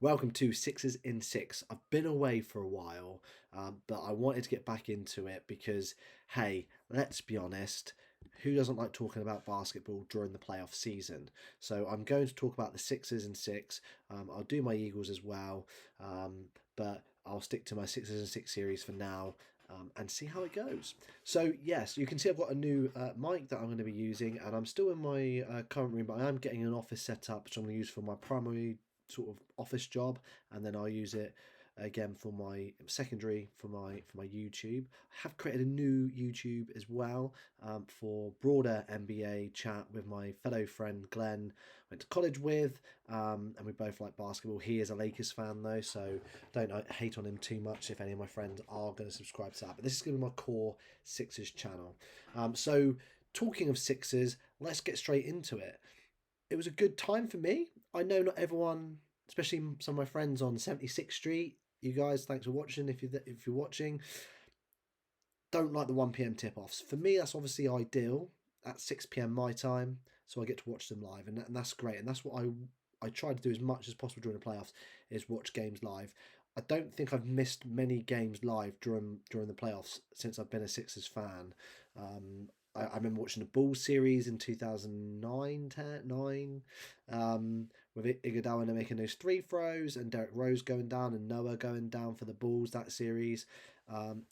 Welcome to Sixes in Six. I've been away for a while, but I wanted to get back into it because, hey, let's be honest, who doesn't like talking about basketball during the playoff season? So I'm going to talk about the Sixes in Six. I'll do my Eagles as well, but I'll stick to my Sixes in Six series for now. And see how it goes. So yes, you can see I've got a new mic that I'm going to be using, and I'm still in my current room, but I am getting an office set up, which I'm going to use for my primary sort of office job, and then I'll use it again for my secondary for my YouTube. I have created a new YouTube as well, for broader NBA chat with my fellow friend Glenn. Went to college with, and we both like basketball. He is a Lakers fan though, so don't hate on him too much if any of my friends are going to subscribe to that. But this is going to be my core Sixers channel. So talking of Sixers, let's get straight into it. It was a good time for me. I know not everyone, especially some of my friends on 76th Street. You guys, thanks for watching. If you're watching, don't like the 1 p.m. tip-offs. For me, that's obviously ideal at 6 p.m. my time, so I get to watch them live, and that's great. And that's what I try to do as much as possible during the playoffs, is watch games live. I don't think I've missed many games live during the playoffs since I've been a Sixers fan. I remember watching the Bulls series in 2009, 10, 9, with Iguodala making those three throws and Derrick Rose going down and Noah going down for the Bulls that series.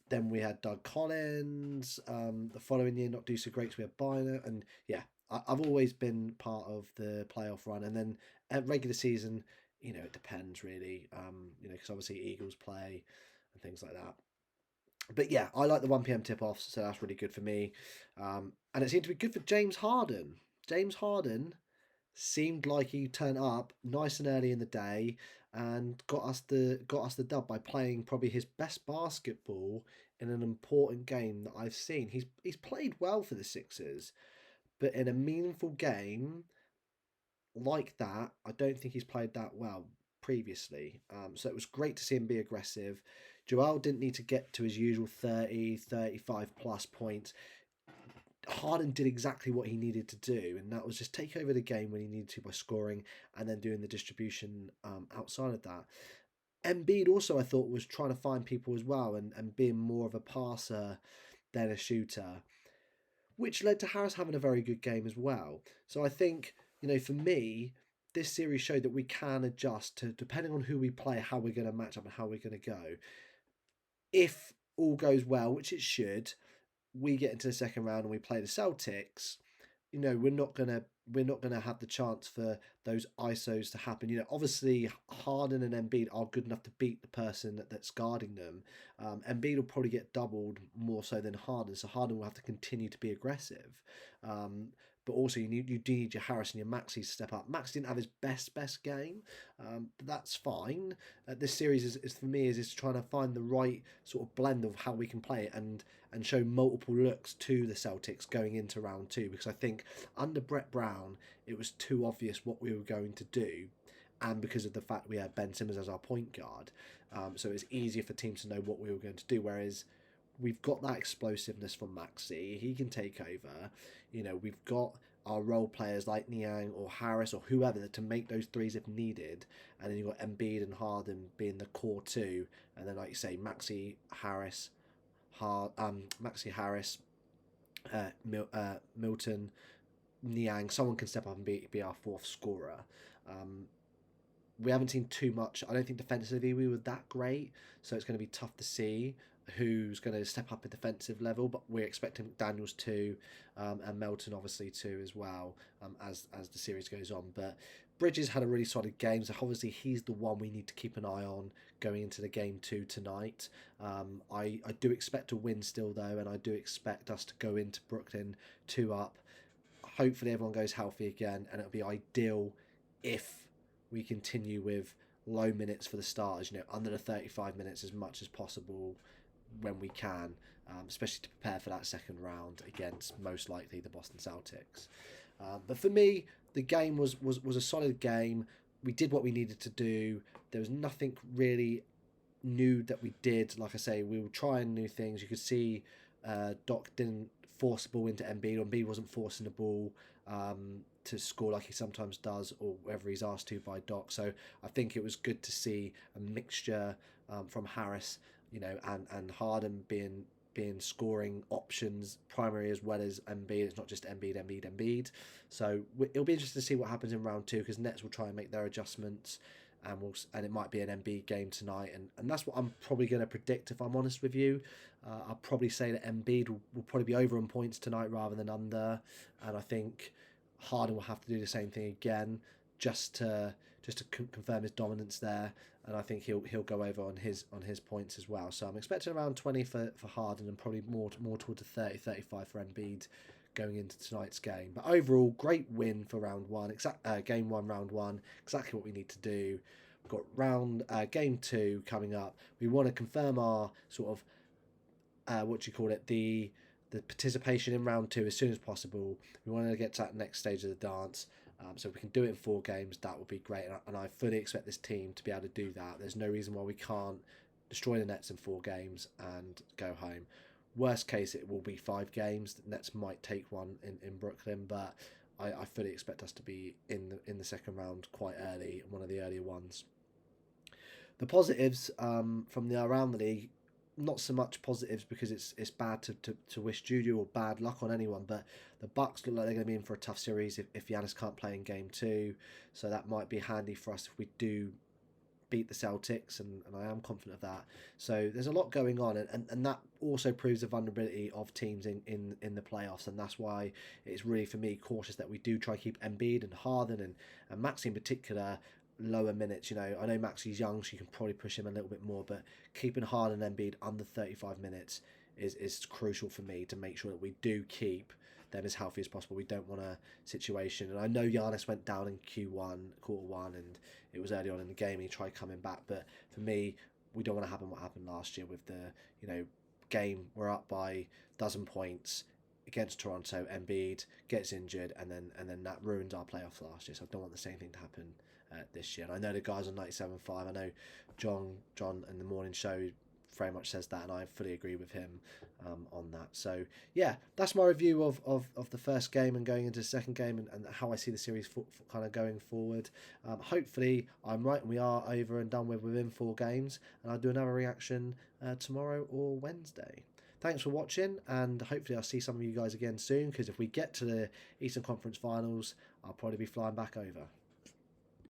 Then we had Doug Collins. The following year, not do so great, so we had Bynum. And yeah, I've always been part of the playoff run. And then at regular season, it depends really, because obviously Eagles play and things like that. But yeah, I like the 1 p.m. tip-offs, so that's really good for me. And it seemed to be good for James Harden. James Harden seemed like he turned up nice and early in the day and got us the dub by playing probably his best basketball in an important game that I've seen. He's played well for the Sixers, but in a meaningful game like that, I don't think he's played that well previously. So it was great to see him be aggressive. Joel didn't need to get to his usual 30, 35 plus points. Harden did exactly what he needed to do, and that was just take over the game when he needed to by scoring and then doing the distribution outside of that. Embiid also, I thought, was trying to find people as well and being more of a passer than a shooter, which led to Harris having a very good game as well. So I think, for me, this series showed that we can adjust to, depending on who we play, how we're going to match up and how we're going to go. If all goes well, which it should, we get into the second round and we play the Celtics, we're not gonna have the chance for those ISOs to happen. Obviously Harden and Embiid are good enough to beat the person that's guarding them. Embiid will probably get doubled more so than Harden, so Harden will have to continue to be aggressive. But also you do need your Harris and your Maxi to step up. Max didn't have his best game, but that's fine. This series is for me is trying to find the right sort of blend of how we can play it and show multiple looks to the Celtics going into round two, because I think under Brett Brown it was too obvious what we were going to do, and because of the fact we had Ben Simmons as our point guard, so it's easier for teams to know what we were going to do, whereas we've got that explosiveness from Maxi. He can take over. We've got our role players like Niang or Harris or whoever to make those threes if needed. And then you've got Embiid and Harden being the core two. And then, like you say, Maxi Harris, Milton, Niang. Someone can step up and be our fourth scorer. We haven't seen too much. I don't think defensively we were that great, so it's going to be tough to see who's going to step up at defensive level. But we're expecting Daniels too, and Melton obviously too as well, as the series goes on. But Bridges had a really solid game, so obviously he's the one we need to keep an eye on going into the game two tonight. I do expect a win still though, and I do expect us to go into Brooklyn 2 up. Hopefully everyone goes healthy again, and it'll be ideal if we continue with low minutes for the starters, under the 35 minutes as much as possible when we can, especially to prepare for that second round against most likely the Boston Celtics. But for me, the game was a solid game. We did what we needed to do. There was nothing really new that we did. Like I say, we were trying new things. You could see Doc didn't force the ball into Embiid. Embiid wasn't forcing the ball. to score like he sometimes does, or wherever he's asked to by Doc. So I think it was good to see a mixture from Harris, and Harden being scoring options primary as well as Embiid. It's not just Embiid. So it'll be interesting to see what happens in round two, because Nets will try and make their adjustments, and it might be an Embiid game tonight, and that's what I'm probably going to predict, if I'm honest with you. I'll probably say that Embiid will probably be over on points tonight rather than under, and I think Harden will have to do the same thing again, just to confirm his dominance there, and I think he'll go over on his points as well. So I'm expecting around 20 for Harden, and probably more towards the 30-35 for Embiid going into tonight's game. But overall, great win for round one. Game one, round one, exactly what we need to do. We've got game two coming up. We want to confirm our sort of the participation in round two as soon as possible. We want to get to that next stage of the dance. So if we can do it in 4 games, that would be great. And I fully expect this team to be able to do that. There's no reason why we can't destroy the Nets in 4 games and go home. Worst case, it will be 5 games. The Nets might take one in Brooklyn, but I fully expect us to be in the second round quite early, one of the earlier ones. The positives from around the league, not so much positives because it's bad to wish juju or bad luck on anyone, but the Bucks look like they're going to be in for a tough series if Giannis can't play in game 2, so that might be handy for us if we do beat the Celtics, and I am confident of that. So there's a lot going on, and that also proves the vulnerability of teams in the playoffs, and that's why it's really, for me, cautious that we do try to keep Embiid and Harden and Maxey in particular lower minutes. I know Maxey's young, so you can probably push him a little bit more, but keeping Harden and Embiid under 35 minutes is crucial for me to make sure that we do keep them as healthy as possible. We don't want a situation, and I know Giannis went down in quarter one, and it was early on in the game. He tried coming back, but for me, we don't want to happen what happened last year with the game. We're up by a dozen points against Toronto. Embiid gets injured, and then that ruined our playoffs last year. So I don't want the same thing to happen this year. And I know the guys on 97.5. I know John in the morning show very much says that, and I fully agree with him on that. So yeah, that's my review of the first game and going into the second game, and how I see the series kind of going forward. Hopefully I'm right and we are over and done with within 4 games, and I'll do another reaction tomorrow or Wednesday. Thanks for watching, and hopefully I'll see some of you guys again soon, because if we get to the Eastern Conference Finals, I'll probably be flying back over.